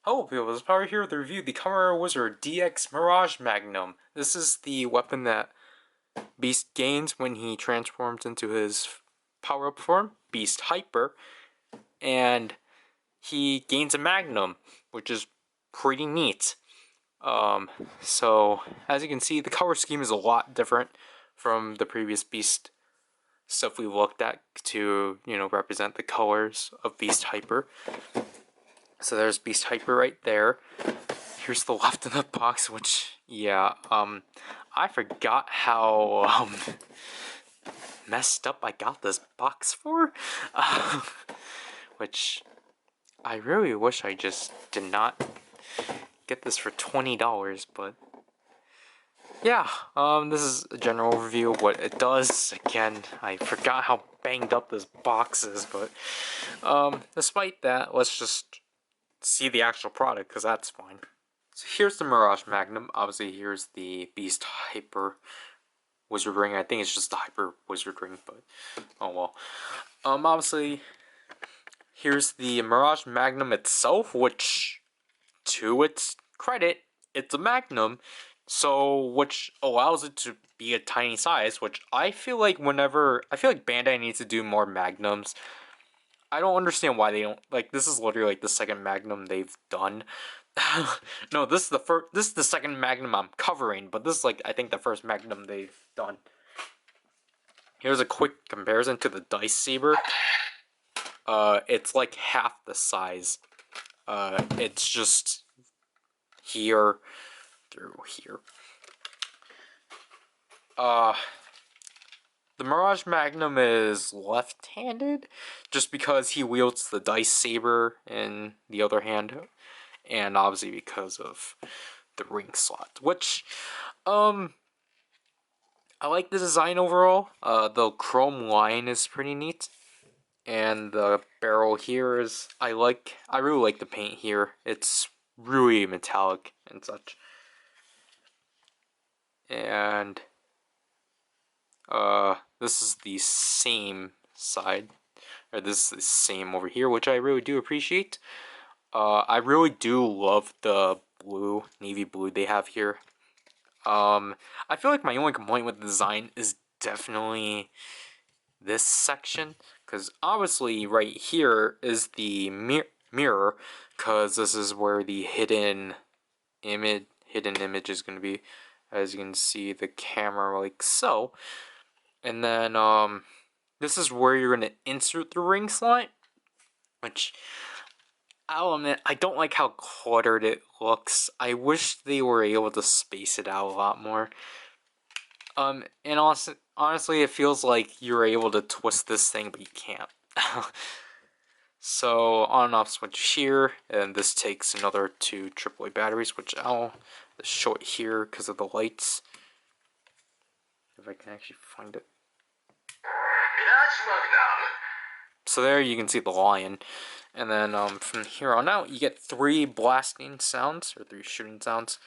Hello people, this is Power here to review the Kamen Rider Wizard DX Mirage Magnum. This is the weapon that Beast gains when he transforms into his power-up form, Beast Hyper, and he gains a Magnum, which is pretty neat. So, as you can see, the color scheme is a lot different from the previous Beast stuff we looked at to, represent the colors of Beast Hyper. So there's Beast Hyper right there. Here's the left in the box, which, yeah, I forgot how, messed up I got this box for. Which, I really wish I just did not get this for $20, but, yeah, this is a general overview of what it does. Again, I forgot how banged up this box is, but, despite that, let's just see the actual product, because that's fine. So here's the Mirage Magnum. Obviously, here's the Beast Hyper Wizard Ring. I think it's just the Hyper Wizard Ring, but oh well. Obviously, here's the Mirage Magnum itself, which, to its credit, it's a Magnum, so which allows it to be a tiny size. Which I feel like Bandai needs to do more Magnums. I don't understand why they don't, like, this is literally like the second Magnum they've done. No, this is the second Magnum I'm covering, but this is like, I think, the first Magnum they've done. Here's a quick comparison to the Dice Saber. It's like half the size. It's just here through here. The Mirage Magnum is left-handed, just because he wields the Dice Saber in the other hand, and obviously because of the ring slot, which, I like the design overall. The chrome line is pretty neat, and the barrel here is, I really like the paint here. It's really metallic and such, and this is the same side, or this is the same over here, which I really do appreciate. I really do love the blue, navy blue they have here. I feel like my only complaint with the design is definitely this section, because obviously right here is the mirror, because this is where the hidden image is going to be. As you can see, the camera like so. And then, this is where you're going to insert the ring slot, which, I'll admit, I don't like how cluttered it looks. I wish they were able to space it out a lot more. And honestly, it feels like you're able to twist this thing, but you can't. So, on and off switch here, and this takes another 2 AAA batteries, which I'll just show it here because of the lights. If I can actually find it. So there you can see the lion, and then from here on out you get 3 blasting sounds, or 3 shooting sounds.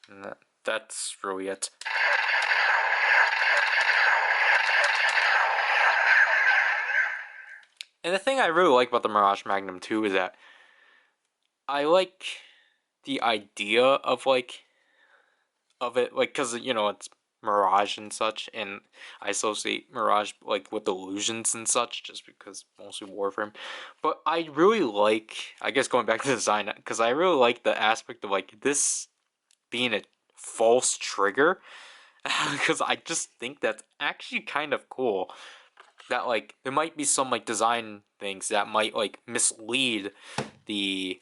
And that's really it. And the thing I really like about the Mirage Magnum too is that I like the idea of it, like, because it's Mirage and such, and I associate Mirage like with illusions and such, just because mostly Warframe. But I really like, I guess, going back to the design, because I really like the aspect of like this being a false trigger, because I just think that's actually kind of cool. That, like, there might be some, like, design things that might, like, mislead the,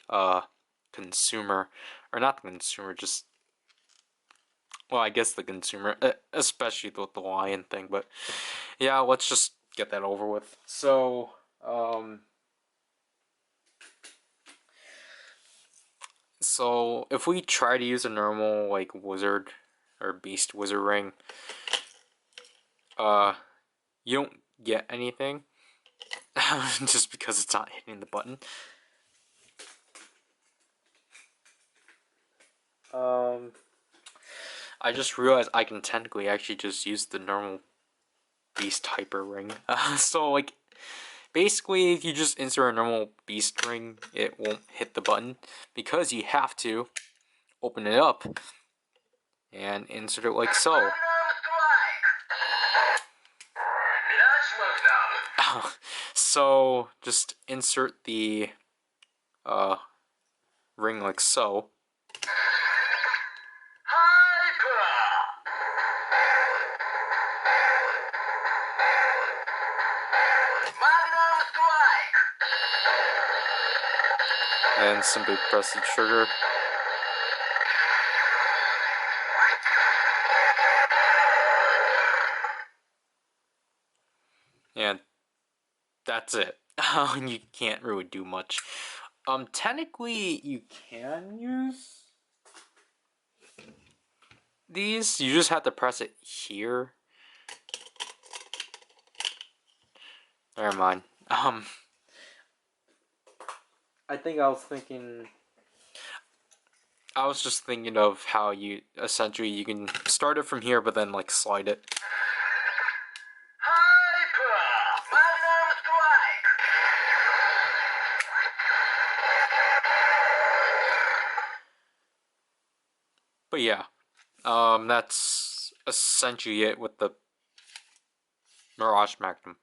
consumer, or not the consumer, just, well, I guess the consumer, especially with the lion thing, but, yeah, let's just get that over with. So, if we try to use a normal, like, wizard, or beast wizard ring, you don't get anything, just because it's not hitting the button. I just realized I can technically actually just use the normal beast hyper ring. So like, basically if you just insert a normal beast ring, it won't hit the button because you have to open it up and insert it like so. So just insert the ring like so. And simply press the trigger. And that's it. You can't really do much. Technically you can use these. You just have to press it here. Never mind. I think I was just thinking of how you essentially you can start it from here, but then like slide it. But yeah, that's essentially it with the Mirage Magnum.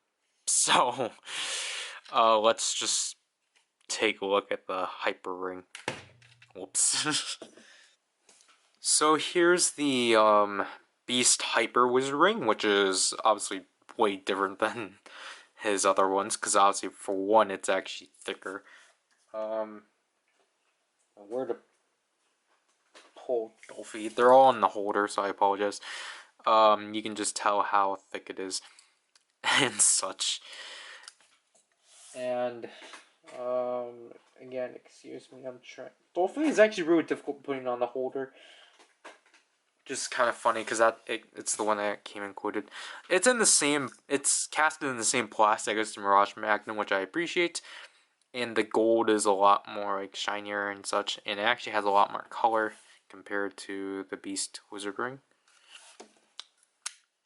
So, let's just take a look at the Hyper Ring. Whoops. So here's the Beast Hyper Wizard Ring, which is obviously way different than his other ones, because obviously for one it's actually thicker. Where to pull Dolphy? They're all in the holder, so I apologize. You can just tell how thick it is and such. And again, excuse me, I'm trying. Dolphin is actually really difficult putting on the holder. Just kind of funny because it's the one that came included. It's in the same. It's casted in the same plastic as the Mirage Magnum, which I appreciate. And the gold is a lot more like shinier and such, and it actually has a lot more color compared to the Beast Wizard Ring.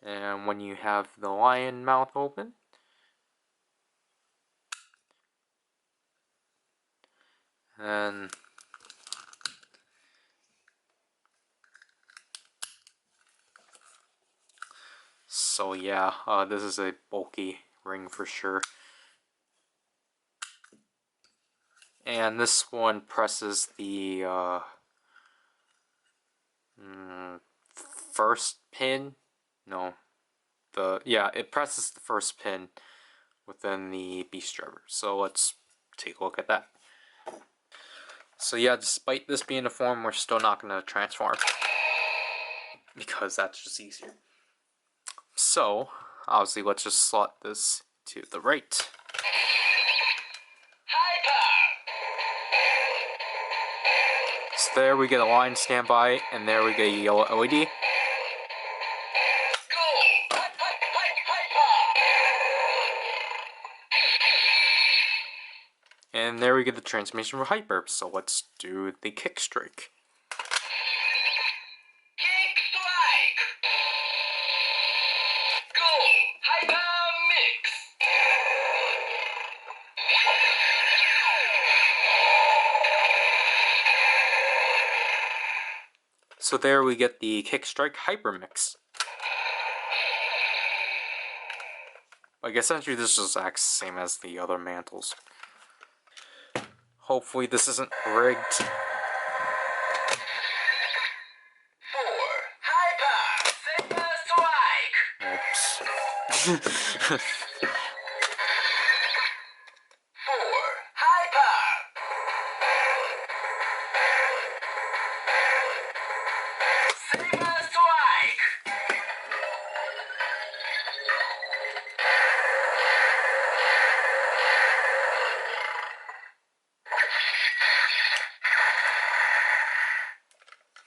And when you have the lion mouth open, and so yeah, this is a bulky ring for sure. And this one presses the first pin. No, it presses the first pin within the beast driver. So let's take a look at that. So yeah, despite this being a form, we're still not going to transform because that's just easier. So obviously, let's just slot this to the right. So there we get a line standby, and there we get a yellow LED. And there we get the transformation for Hyper. So let's do the kick strike. Kick strike! Go! Hyper mix! So there we get the kick strike Hyper mix. Like essentially this is the exact same as the other mantles. Hopefully this isn't rigged. 4. Hyper! Saber strike! Oops. 4. Hyper! Saber strike!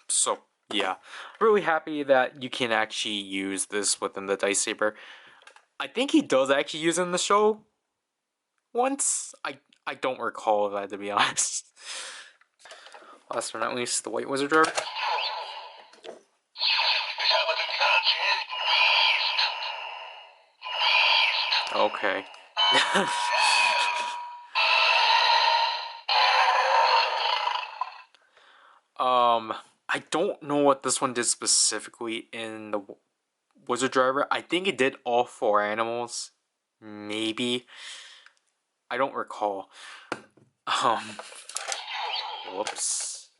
So yeah, really happy that you can actually use this within the Dice Saber. I think he does actually use it in the show once. I don't recall that, to be honest. Last but not least, the White Wizard Driver. Okay. I don't know what this one did specifically in the Wizard Driver. I think it did all 4 animals. Maybe. I don't recall. Um, whoops.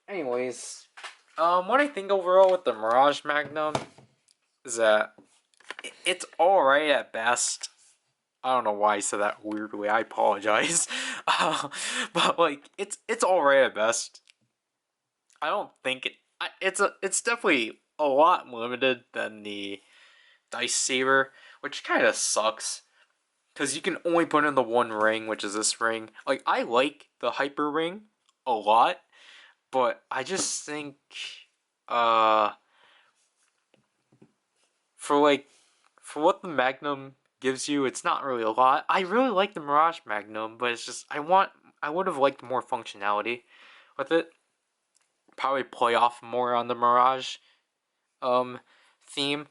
Anyways, what I think overall with the Mirage Magnum is that it's alright at best. I don't know why I said that weirdly. I apologize. But like, it's alright at best. I don't think it's definitely a lot limited than the Dice Saber, which kind of sucks because you can only put in the one ring, which is this ring. Like, I like the Hyper Ring a lot, but I just think uh for like for what the Magnum gives you, it's not really a lot. I really like the Mirage Magnum, but it's just I would have liked more functionality with it. Probably play off more on the Mirage theme,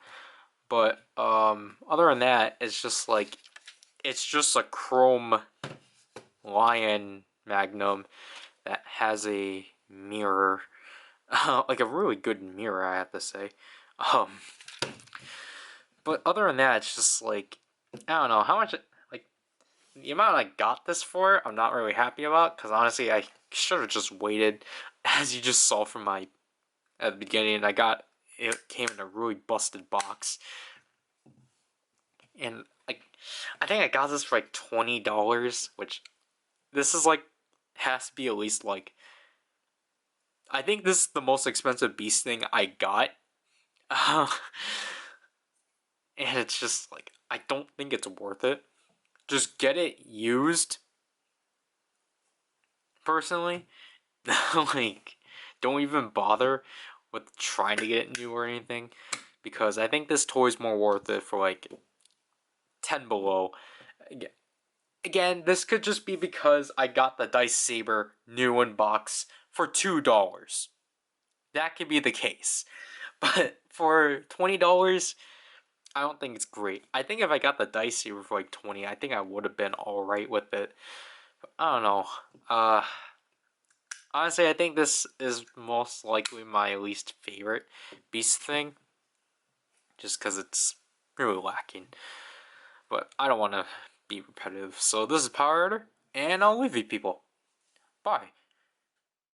but other than that, it's just a chrome lion Magnum that has a mirror, like a really good mirror, I have to say. Um, but other than that, it's just like, I don't know how much like the amount I got this for. I'm not really happy about because honestly, I should have just waited, as you just saw from my at the beginning. It came in a really busted box, and like I think I got this for like $20, which this is like has to be at least like, I think this is the most expensive beast thing I got. Uh, and it's just like, I don't think it's worth it. Just get it used, personally. Like, don't even bother with trying to get it new or anything, because I think this toy's more worth it for like 10 below. Again, this could just be because I got the Dice Saber new in box for $2. That could be the case. But for $20, I don't think it's great. I think if I got the Dice Saber for like 20, I think I would have been alright with it. I don't know. Honestly, I think this is most likely my least favorite Beast thing, just because it's really lacking. But I don't want to be repetitive. So this is PowerRider, and I'll leave you people. Bye.